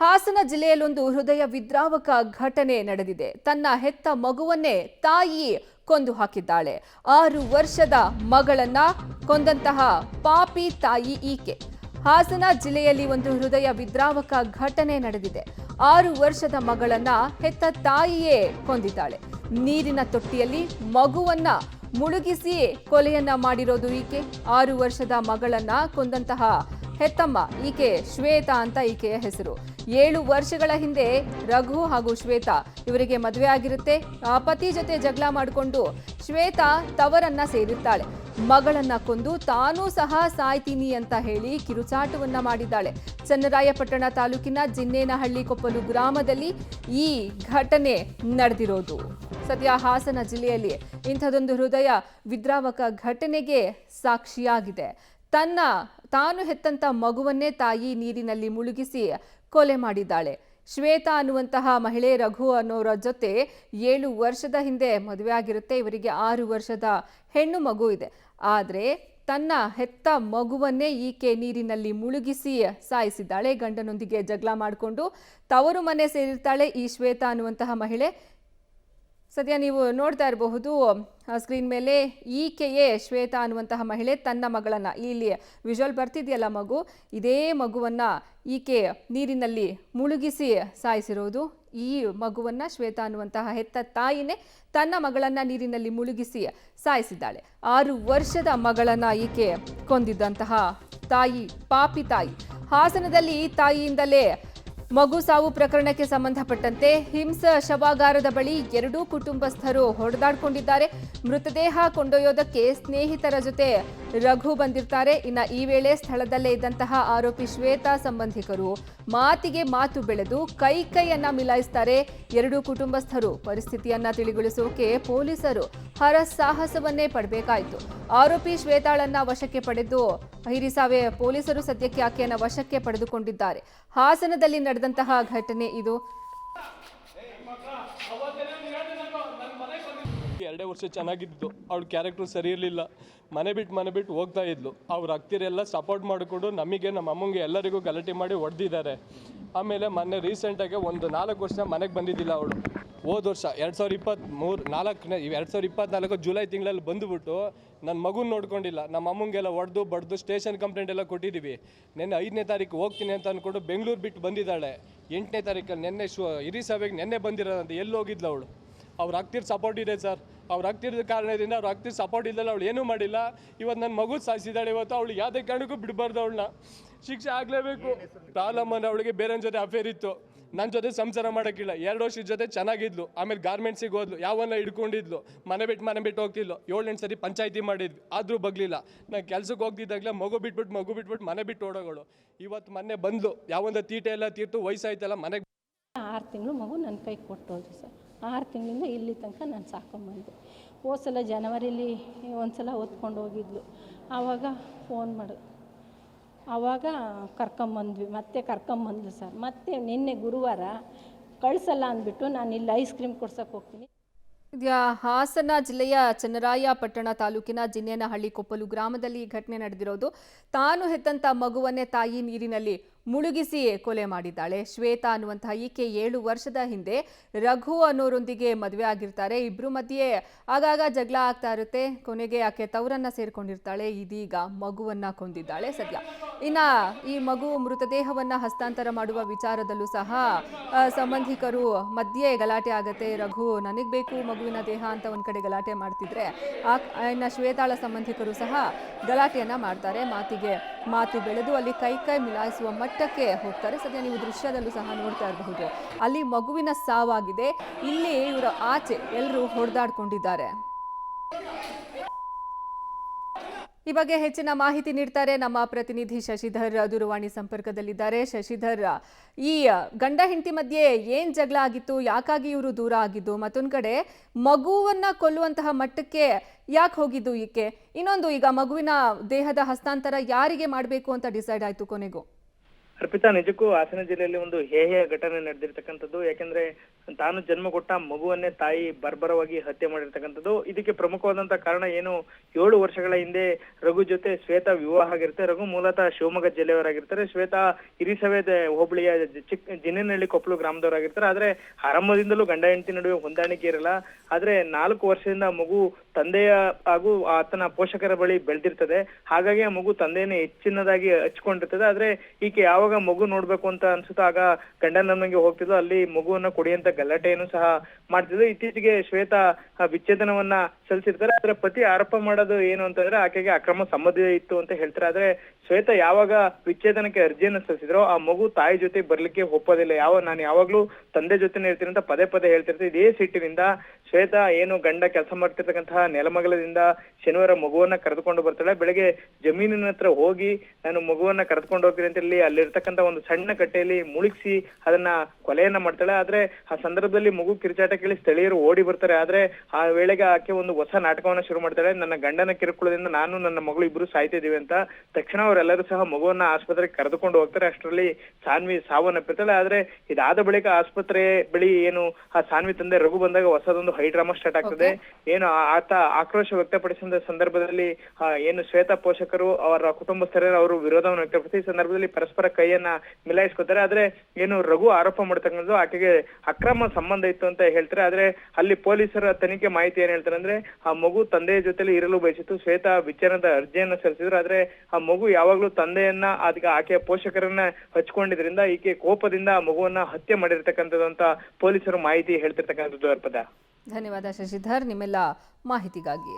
ಹಾಸನ ಜಿಲ್ಲೆಯಲ್ಲೊಂದು ಹೃದಯ ವಿದ್ರಾವಕ ಘಟನೆ ನಡೆದಿದೆ. ತನ್ನ ಹೆತ್ತ ಮಗುವನ್ನೇ ತಾಯಿ ಕೊಂದು ಹಾಕಿದ್ದಾಳೆ. 6 ವರ್ಷದ ಮಗಳನ್ನ ಕೊಂದಂತಹ ಪಾಪಿ ತಾಯಿ ಈಕೆ. ಹಾಸನ ಜಿಲ್ಲೆಯಲ್ಲಿ ಒಂದು ಹೃದಯ ವಿದ್ರಾವಕ ಘಟನೆ ನಡೆದಿದೆ. 6 ವರ್ಷದ ಮಗಳನ್ನ ಹೆತ್ತ ತಾಯಿಯೇ ಕೊಂದಿದ್ದಾಳೆ. ನೀರಿನ ತೊಟ್ಟಿಯಲ್ಲಿ ಮಗುವನ್ನ ಮುಳುಗಿಸಿ ಕೊಲೆಯನ್ನ ಮಾಡಿರೋದು ಈಕೆ. 6 ವರ್ಷದ ಮಗಳನ್ನ ಕೊಂದಂತಹ ಹೆತ್ತಮ್ಮ ಈಕೆ ಶ್ವೇತಾ ಅಂತ ಈಕೆಯ ಹೆಸರು. 7 ವರ್ಷಗಳ ಹಿಂದೆ ರಘು ಹಾಗೂ ಶ್ವೇತಾ ಇವರಿಗೆ ಮದುವೆ ಆಗಿರುತ್ತೆ. ಆ ಪತಿ ಜೊತೆ ಜಗಳ ಮಾಡಿಕೊಂಡು ಶ್ವೇತಾ ತವರನ್ನ ಸೇರಿರ್ತಾಳೆ. ಮಗಳನ್ನ ಕೊಂದು ತಾನೂ ಸಹ ಸಾಯ್ತೀನಿ ಅಂತ ಹೇಳಿ ಕಿರುಚಾಟವನ್ನ ಮಾಡಿದ್ದಾಳೆ. ಚನ್ನರಾಯಪಟ್ಟಣ ತಾಲೂಕಿನ ಜಿನ್ನೇನಹಳ್ಳಿ ಕೊಪ್ಪಲು ಗ್ರಾಮದಲ್ಲಿ ಈ ಘಟನೆ ನಡೆದಿರೋದು. ಸದ್ಯ ಹಾಸನ ಜಿಲ್ಲೆಯಲ್ಲಿ ಇಂಥದೊಂದು ಹೃದಯ ವಿದ್ರಾವಕ ಘಟನೆಗೆ ಸಾಕ್ಷಿಯಾಗಿದೆ. ತಾನು ಹೆತ್ತಂತ ಮಗುವನ್ನೇ ತಾಯಿ ನೀರಿನಲ್ಲಿ ಮುಳುಗಿಸಿ ಕೊಲೆ ಮಾಡಿದ್ದಾಳೆ. ಶ್ವೇತಾ ಅನ್ನುವಂತಹ ಮಹಿಳೆ ರಘು ಅನ್ನೋರ ಜೊತೆ 7 ವರ್ಷದ ಹಿಂದೆ ಮದುವೆ ಆಗಿರುತ್ತೆ. ಇವರಿಗೆ 6 ವರ್ಷದ ಹೆಣ್ಣು ಮಗು ಇದೆ. ಆದರೆ ತನ್ನ ಹೆತ್ತ ಮಗುವನ್ನೇ ಈಕೆ ನೀರಿನಲ್ಲಿ ಮುಳುಗಿಸಿ ಸಾಯಿಸಿದ್ದಾಳೆ. ಗಂಡನೊಂದಿಗೆ ಜಗಳ ಮಾಡಿಕೊಂಡು ತವರು ಮನೆ ಸೇರಿರ್ತಾಳೆ ಈ ಶ್ವೇತಾ ಅನ್ನುವಂತಹ ಮಹಿಳೆ. ಸದ್ಯ ನೀವು ನೋಡ್ತಾ ಇರಬಹುದು ಸ್ಕ್ರೀನ್ ಮೇಲೆ ಈಕೆಯೇ ಶ್ವೇತಾ ಅನ್ನುವಂತಹ ಮಹಿಳೆ ತನ್ನ ಮಗಳನ್ನ, ಇಲ್ಲಿ ವಿಜುವಲ್ ಬರ್ತಿದೆಯಲ್ಲ ಮಗು, ಇದೇ ಮಗುವನ್ನ ಈಕೆ ನೀರಿನಲ್ಲಿ ಮುಳುಗಿಸಿ ಸಾಯಿಸಿರೋದು. ಈ ಮಗುವನ್ನ ಶ್ವೇತಾ ಅನ್ನುವಂತಹ ಹೆತ್ತ ತಾಯಿನೇ ತನ್ನ ಮಗಳನ್ನ ನೀರಿನಲ್ಲಿ ಮುಳುಗಿಸಿ ಸಾಯಿಸಿದ್ದಾಳೆ. 6 ವರ್ಷದ ಮಗಳನ್ನ ಈಕೆ ಕೊಂದಿದ್ದಂತಹ ತಾಯಿ, ಪಾಪಿ ತಾಯಿ. ಹಾಸನದಲ್ಲಿ ಈ ತಾಯಿಯಿಂದಲೇ ಮಗು ಸಾವು ಪ್ರಕರಣಕ್ಕೆ ಸಂಬಂಧಪಟ್ಟಂತೆ ಹಿಂಸ ಶವಾಗಾರದ ಬಳಿ 2 ಕುಟುಂಬಸ್ಥರು ಹೊಡೆದಾಡಿಕೊಂಡಿದ್ದಾರೆ. ಮೃತದೇಹ ಕೊಂಡೊಯ್ಯೋದಕ್ಕೆ ಸ್ನೇಹಿತರ ಜೊತೆ ರಘು ಬಂದಿರ್ತಾರೆ. ಇನ್ನು ಈ ವೇಳೆ ಸ್ಥಳದಲ್ಲೇ ಇದ್ದಂತಹ ಆರೋಪಿ ಶ್ವೇತಾ ಸಂಬಂಧಿಕರು ಮಾತಿಗೆ ಮಾತು ಬೆಳೆದು ಕೈಯನ್ನ ಮಿಲಾಯಿಸ್ತಾರೆ 2 ಕುಟುಂಬಸ್ಥರು. ಪರಿಸ್ಥಿತಿಯನ್ನ ತಿಳಿಗೊಳಿಸೋಕೆ ಪೊಲೀಸರು ಹರಸಾಹಸವನ್ನೇ ಪಡಬೇಕಾಯಿತು. ಆರೋಪಿ ಶ್ವೇತಾಳನ್ನ ವಶಕ್ಕೆ ಪಡೆದು ಹಿರಿಸಾವೆ ಪೊಲೀಸರು ಸದ್ಯಕ್ಕೆ ಆಕೆಯನ್ನ ವಶಕ್ಕೆ ಪಡೆದುಕೊಂಡಿದ್ದಾರೆ. ಹಾಸನದಲ್ಲಿ ನಡೆದಂತಹ ಘಟನೆ ಇದು. 2 ವರ್ಷ ಚೆನ್ನಾಗಿದ್ದು ಅವಳ ಕ್ಯಾರೆಕ್ಟರ್ ಸರಿ ಇರಲಿಲ್ಲ. ಮನೆ ಬಿಟ್ಟು ಹೋಗ್ತಾ ಇದ್ಲು. ಅವ್ರ ಅಕ್ತಿರೆಲ್ಲ ಸಪೋರ್ಟ್ ಮಾಡಿಕೊಂಡು ನಮಗೆ, ನಮ್ಮ ಅಮ್ಮಂಗೆ ಎಲ್ಲರಿಗೂ ಗಲಾಟೆ ಮಾಡಿ ಹೊಡೆದಿದ್ದಾರೆ. ಆಮೇಲೆ ಮೊನ್ನೆ ರೀಸೆಂಟಾಗಿ ಒಂದು 4 ವರ್ಷ ಮನೆಗೆ ಬಂದಿದ್ದಿಲ್ಲ ಅವಳು. ಹೋದ ವರ್ಷ 2024 ಜುಲೈ ತಿಂಗಳಲ್ಲಿ ಬಂದುಬಿಟ್ಟು ನನ್ನ ಮಗುನ ನೋಡ್ಕೊಂಡಿಲ್ಲ. ನಮ್ಮ ಅಮ್ಮಂಗೆಲ್ಲ ಹೊಡೆದು ಬಡ್ದು ಸ್ಟೇಷನ್ ಕಂಪ್ಲೇಂಟ್ ಎಲ್ಲ ಕೊಟ್ಟಿದ್ದೀವಿ. ನಿನ್ನೆ 5ನೇ ತಾರೀಕು ಹೋಗ್ತೀನಿ ಅಂತ ಅಂದ್ಕೊಂಡು ಬೆಂಗಳೂರು ಬಿಟ್ಟು ಬಂದಿದ್ದಾಳೆ. 8ನೇ ತಾರೀಕಲ್ಲಿ ನಿನ್ನೆ ಹಿರಿಸಭೆಗೆ ನಿನ್ನೆ ಬಂದಿರೋದಂತೆ. ಎಲ್ಲಿ ಹೋಗಿದ್ಲು ಅವಳು? ಅವ್ರು ಆಗ್ತಿರೋ ಸಪೋರ್ಟ್ ಇದೆ ಸರ್. ಅವ್ರು ಆಗ್ತಿರೋದ ಕಾರಣದಿಂದ ಅವ್ರು ಆಗ್ತಿರೋ ಸಪೋರ್ಟ್ ಇಲ್ಲಲ್ಲ, ಅವಳು ಏನೂ ಮಾಡಿಲ್ಲ. ಇವತ್ತು ನನ್ನ ಮಗು ಸಾಯಿಸಿದ್ದಾಳೆ. ಇವತ್ತು ಅವಳು ಯಾವುದೇ ಕಾರಣಕ್ಕೂ ಬಿಡಬಾರ್ದು. ಅವಳನ್ನ ಶಿಕ್ಷೆ ಆಗಲೇಬೇಕು. ಪ್ರಾಬ್ಲಮ್ ಅಂದರೆ ಅವಳಿಗೆ ಬೇರೆ ಜೊತೆ ಅಫೇರ್ ಇತ್ತು. ನನ್ನ ಜೊತೆ ಸಂಸಾರ ಮಾಡೋಕ್ಕಿಲ್ಲ. 2 ವರ್ಷದ ಜೊತೆ ಚೆನ್ನಾಗಿದ್ಲು. ಆಮೇಲೆ ಗಾರ್ಮೆಂಟ್ಸಿಗೆ ಹೋದ್ಲು. ಯಾವನ್ನ ಹಿಡ್ಕೊಂಡಿದ್ಲು. ಮನೆ ಬಿಟ್ಟು ಹೋಗ್ತಿದ್ಲು. 7-8 ಸರಿ ಪಂಚಾಯಿತಿ ಮಾಡಿದ್ವಿ, ಆದರೂ ಬಗ್ಲಿಲ್ಲ. ನಾನು ಕೆಲ್ಸಕ್ಕೆ ಹೋಗ್ತಿದ್ದಾಗಲೇ ಮಗು ಬಿಟ್ಬಿಟ್ಟು ಮನೆ ಬಿಟ್ಟು ಓಡೋಗಳು. ಇವತ್ತು ಮೊನ್ನೆ ಬಂದ್ಲು. ಯಾವೊಂದು ತೀಟೆ ಎಲ್ಲ ತೀರ್ತು ವಯಸ್ಸಾಯ್ತಲ್ಲ ಮನೆಗೆ. 6 ತಿಂಗಳು ಮಗು ನನ್ನ ಕೈ ಕೊಟ್ಟೋದು ಸರ್. 6 ತಿಂಗಳಿಂದ ಇಲ್ಲಿ ತನಕ ನಾನು ಸಾಕೊಂಬಂದೆ. ಹೋದ ಸಲ ಜನವರಿಲಿ ಒಂದು ಸಲ ಹೊತ್ಕೊಂಡು ಹೋಗಿದ್ಲು. ಆವಾಗ ಫೋನ್ ಮಾಡಿದ್ರು. ಆವಾಗ ಕರ್ಕೊಂಬಂದ್ವಿ. ಮತ್ತೆ ಕರ್ಕೊಂಬಂದ್ಲು ಸರ್. ಮತ್ತೆ ನಿನ್ನೆ ಗುರುವಾರ ಕಳಿಸಲ್ಲ ಅಂದ್ಬಿಟ್ಟು ನಾನು ಇಲ್ಲಿ ಐಸ್ ಕ್ರೀಮ್ ಕೊಡ್ಸೋಕೆ ಹೋಗ್ತೀನಿ. ಹಾಸನ ಜಿಲ್ಲೆಯ ಚನ್ನರಾಯಪಟ್ಟಣ ತಾಲೂಕಿನ ಜಿನ್ನೇನಹಳ್ಳಿ ಕೊಪ್ಪಲು ಗ್ರಾಮದಲ್ಲಿ ಈ ಘಟನೆ ನಡೆದಿರೋದು. ತಾನು ಹೆತ್ತಂತ ಮಗುವನ್ನೇ ತಾಯಿ ನೀರಿನಲ್ಲಿ ಮುಳುಗಿಸಿ ಕೊಲೆ ಮಾಡಿದ್ದಾಳೆ. ಶ್ವೇತಾ ಅನ್ನುವಂತಹ ಈಕೆ 7 ವರ್ಷದ ಹಿಂದೆ ರಘು ಅನ್ನೋರೊಂದಿಗೆ ಮದುವೆ ಆಗಿರ್ತಾರೆ. ಇಬ್ರು ಮಧ್ಯೆ ಆಗಾಗ ಜಗಳ ಆಗ್ತಾ ಇರುತ್ತೆ. ಕೊನೆಗೆ ಆಕೆ ತವರನ್ನ ಸೇರ್ಕೊಂಡಿರ್ತಾಳೆ. ಇದೀಗ ಮಗುವನ್ನ ಕೊಂದಿದ್ದಾಳೆ. ಸದ್ಯ ಇನ್ನ ಈ ಮಗು ಮೃತದೇಹವನ್ನ ಹಸ್ತಾಂತರ ಮಾಡುವ ವಿಚಾರದಲ್ಲೂ ಸಹ ಸಂಬಂಧಿಕರು ಮಧ್ಯೆ ಗಲಾಟೆ ಆಗತ್ತೆ. ರಘು ನನಗ್ ಬೇಕು ಮಗುವಿನ ದೇಹ ಅಂತ ಒಂದ್ ಕಡೆ ಗಲಾಟೆ ಮಾಡ್ತಿದ್ರೆ ಇನ್ನ ಶ್ವೇತಾಳ ಸಂಬಂಧಿಕರು ಸಹ ಗಲಾಟೆಯನ್ನ ಮಾಡ್ತಾರೆ. ಮಾತಿಗೆ ಮಾತು ಬೆಳೆದು ಅಲ್ಲಿ ಕೈ ಮಿಲಾಯಿಸುವ ಮಟ್ಟಕ್ಕೆ ಹೋಗ್ತಾರೆ. ಸದ್ಯ ನೀವು ದೃಶ್ಯದಲ್ಲೂ ಸಹ ನೋಡ್ತಾ ಇರಬಹುದು. ಅಲ್ಲಿ ಮಗುವಿನ ಸಾವಾಗಿದೆ. ಇಲ್ಲಿ ಇವರ ಆಚೆ ಎಲ್ಲರೂ ಹೊಡೆದಾಡ್ಕೊಂಡಿದ್ದಾರೆ. ಈ ಬಗ್ಗೆ ಹೆಚ್ಚಿನ ಮಾಹಿತಿ ನೀಡ್ತಾರೆ ನಮ್ಮ ಪ್ರತಿನಿಧಿ ಶಶಿಧರ್ ದೂರವಾಣಿ ಸಂಪರ್ಕದಲ್ಲಿದ್ದಾರೆ. ಶಶಿಧರ್, ಈ ಗಂಡ ಹೆಂಡತಿ ಮಧ್ಯೆ ಏನ್ ಜಗಳ ಆಗಿತ್ತು? ಯಾಕಾಗಿ ಇವರು ದೂರ ಆಗಿದ್ದು? ಮತ್ತೊಂದ್ ಕಡೆ ಮಗುವನ್ನ ಕೊಲ್ಲುವಂತಹ ಮಟ್ಟಕ್ಕೆ ಯಾಕೆ ಹೋಗಿದ್ದು ಈಕೆ? ಇನ್ನೊಂದು, ಈಗ ಮಗುವಿನ ದೇಹದ ಹಸ್ತಾಂತರ ಯಾರಿಗೆ ಮಾಡಬೇಕು ಅಂತ ಡಿಸೈಡ್ ಆಯ್ತು ಕೊನೆಗೂ? ಅರ್ಪಿತಾ, ನಿಜಕ್ಕೂ ಹಾಸನ ಜಿಲ್ಲೆಯಲ್ಲಿ ಒಂದು ಹೇಯ ಘಟನೆ ನಡೆದಿರ್ತಕ್ಕಂಥದ್ದು. ಯಾಕೆಂದ್ರೆ ತಾನು ಜನ್ಮ ಕೊಟ್ಟ ಮಗುವನ್ನೇ ತಾಯಿ ಬರ್ಬರವಾಗಿ ಹತ್ಯೆ ಮಾಡಿರ್ತಕ್ಕಂಥದ್ದು. ಇದಕ್ಕೆ ಪ್ರಮುಖವಾದಂತ ಕಾರಣ ಏನು, 7 ವರ್ಷಗಳ ಹಿಂದೆ ರಘು ಜೊತೆ ಶ್ವೇತಾ ವಿವಾಹ ಆಗಿರುತ್ತೆ. ರಘು ಮೂಲತಃ ಶಿವಮೊಗ್ಗ ಜಿಲ್ಲೆಯವರಾಗಿರ್ತಾರೆ. ಶ್ವೇತಾ ಹಿರಿಸವೆ ಹೋಬಳಿಯ ಜಿನ್ನೇನಹಳ್ಳಿ ಕೊಪ್ಪಲು ಗ್ರಾಮದವರಾಗಿರ್ತಾರೆ. ಆದ್ರೆ ಆರಂಭದಿಂದಲೂ ಗಂಡ ಹೆಂಡತಿ ನಡುವೆ ಹೊಂದಾಣಿಕೆ ಇರಲ್ಲ. ಆದ್ರೆ 4 ವರ್ಷದಿಂದ ಮಗು ತಂದೆಯ ಹಾಗೂ ಆತನ ಪೋಷಕರ ಬಳಿ ಬೆಳೆದಿರ್ತದೆ. ಹಾಗಾಗಿ ಆ ಮಗು ತಂದೆಯನ್ನೇ ಹೆಚ್ಚಿನದಾಗಿ ಹಚ್ಕೊಂಡಿರ್ತದೆ. ಆದ್ರೆ ಈಕೆ ಯಾವಾಗ ಮಗು ನೋಡ್ಬೇಕು ಅಂತ ಅನ್ಸುತ್ತೋ ಆಗ ಗಂಡನ ಮನೆಗೆ ಹೋಗ್ತಿದ್ಲು. ಅಲ್ಲಿ ಮಗುವನ್ನ ಕೊಡಿಯಂತ ಗಲಾಟೆಯನ್ನು ಸಹ ಮಾಡ್ತಿದ್ಲು. ಇತ್ತೀಚೆಗೆ ಶ್ವೇತಾ ವಿಚ್ಛೇದನವನ್ನ ಸಲ್ಲಿಸಿರ್ತಾರೆ. ಆದ್ರೆ ಪತಿ ಆರೋಪ ಮಾಡೋದು ಏನು ಅಂತಂದ್ರೆ ಆಕೆಗೆ ಅಕ್ರಮ ಸಂಬಂಧ ಇತ್ತು ಅಂತ ಹೇಳ್ತಾರೆ. ಆದ್ರೆ ಶ್ವೇತಾ ಯಾವಾಗ ವಿಚ್ಛೇದನಕ್ಕೆ ಅರ್ಜಿಯನ್ನು ಸಲ್ಲಿಸಿದ್ರೋ ಆ ಮಗು ತಾಯಿ ಜೊತೆ ಬರ್ಲಿಕ್ಕೆ ಒಪ್ಪೋದಿಲ್ಲ. ನಾನು ಯಾವಾಗ್ಲೂ ತಂದೆ ಜೊತೆನೇ ಇರ್ತೀನಿ ಅಂತ ಪದೇ ಪದೇ ಹೇಳ್ತಿರ್ತಾರೆ. ಇದೇ ಸಿಟ್ಟಿನಿಂದ ಶ್ವೇತಾ ಏನು ಗಂಡ ಕೆಲಸ ಮಾಡ್ತಿರ್ತಕ್ಕಂತಹ ನೆಲಮಂಗಲದಿಂದ ಶನಿವಾರ ಮಗುವನ್ನ ಕರೆದುಕೊಂಡು ಬರ್ತಾಳೆ. ಬೆಳಗ್ಗೆ ಜಮೀನಿನ ಹತ್ರ ಹೋಗಿ ನಾನು ಮಗುವನ್ನ ಕರೆದುಕೊಂಡು ಹೋಗ್ತೀನಿ ಅಂತ ಹೇಳಿ ಅಲ್ಲಿರ್ತಕ್ಕಂಥ ಒಂದು ಸಣ್ಣ ಕಟ್ಟೆಯಲ್ಲಿ ಮುಳುಗಿಸಿ ಅದನ್ನ ಕೊಲೆಯನ್ನ ಮಾಡ್ತಾಳೆ. ಆದ್ರೆ ಆ ಸಂದರ್ಭದಲ್ಲಿ ಮಗು ಕಿರುಚಾಟ ಕೇಳಿ ಸ್ಥಳೀಯರು ಓಡಿ ಬರ್ತಾರೆ. ಆದ್ರೆ ಆ ವೇಳೆಗೆ ಆಕೆ ಒಂದು ಹೊಸ ನಾಟಕವನ್ನ ಶುರು ಮಾಡ್ತಾಳೆ. ನನ್ನ ಗಂಡನ ಕಿರುಕುಳದಿಂದ ನಾನು ನನ್ನ ಮಗಳು ಇಬ್ರು ಸಾಯ್ತಿದೀವಿ ಅಂತ. ತಕ್ಷಣ ಅವರೆಲ್ಲರೂ ಸಹ ಮಗುವನ್ನ ಆಸ್ಪತ್ರೆಗೆ ಕರೆದುಕೊಂಡು ಹೋಗ್ತಾರೆ. ಅಷ್ಟರಲ್ಲಿ ಸಾನ್ವಿ ಸಾವನ್ನಪ್ಪಿರ್ತಾಳೆ. ಆದ್ರೆ ಇದಾದ ಬಳಿಕ ಆಸ್ಪತ್ರೆ ಬಳಿ ಏನು ಆ ಸಾನ್ವಿ ತಂದೆ ರಘು ಬಂದಾಗ ಹೊಸದೊಂದು ಹೈ ಡ್ರಾಮಾ ಸ್ಟಾರ್ಟ್ ಆಗ್ತದೆ. ಏನು ಆತ ಆಕ್ರೋಶ ವ್ಯಕ್ತಪಡಿಸಿದ ಸಂದರ್ಭದಲ್ಲಿ ಏನು ಶ್ವೇತಾ ಪೋಷಕರು ಅವರ ಕುಟುಂಬಸ್ಥರ ಅವರು ವಿರೋಧವನ್ನು ವ್ಯಕ್ತಪಡಿಸಿ ಈ ಸಂದರ್ಭದಲ್ಲಿ ಪರಸ್ಪರ ಕೈಯನ್ನ ಮಿಲಾಯಿಸ್ಕೊತಾರೆ. ಆದ್ರೆ ಏನು ರಘು ಆರೋಪ ಮಾಡ್ತಕ್ಕಂಥದ್ದು ಆಕೆಗೆ ಅಕ್ರಮ ಸಂಬಂಧ ಇತ್ತು ಅಂತ ಹೇಳ್ತಾರೆ. ಆದ್ರೆ ಅಲ್ಲಿ ಪೊಲೀಸರ ತನಿಖೆ ಮಾಹಿತಿ ಏನ್ ಹೇಳ್ತಾರೆ ಅಂದ್ರೆ ಆ ಮಗು ತಂದೆಯ ಜೊತೆಲಿ ಇರಲು ಬಯಸಿತ್ತು. ಶ್ವೇತಾ ವಿಚಾರಣದ ಅರ್ಜಿಯನ್ನ ಸಲ್ಲಿಸಿದ್ರು. ಆದ್ರೆ ಆ ಮಗು ಯಾವಾಗ್ಲೂ ತಂದೆಯನ್ನ ಅದಕ್ಕೆ ಆಕೆಯ ಪೋಷಕರನ್ನ ಹಚ್ಕೊಂಡಿದ್ರಿಂದ ಈಕೆ ಕೋಪದಿಂದ ಆ ಮಗುವನ್ನ ಹತ್ಯೆ ಮಾಡಿರ್ತಕ್ಕಂಥದ್ದು ಅಂತ ಪೊಲೀಸರು ಮಾಹಿತಿ ಹೇಳ್ತಿರ್ತಕ್ಕಂಥದ್ದು. ಅರ್ಪದ. ಧನ್ಯವಾದ ಶಶಿಧರ್ ನಿಮ್ಮೆಲ್ಲ ಮಾಹಿತಿಗಾಗಿ.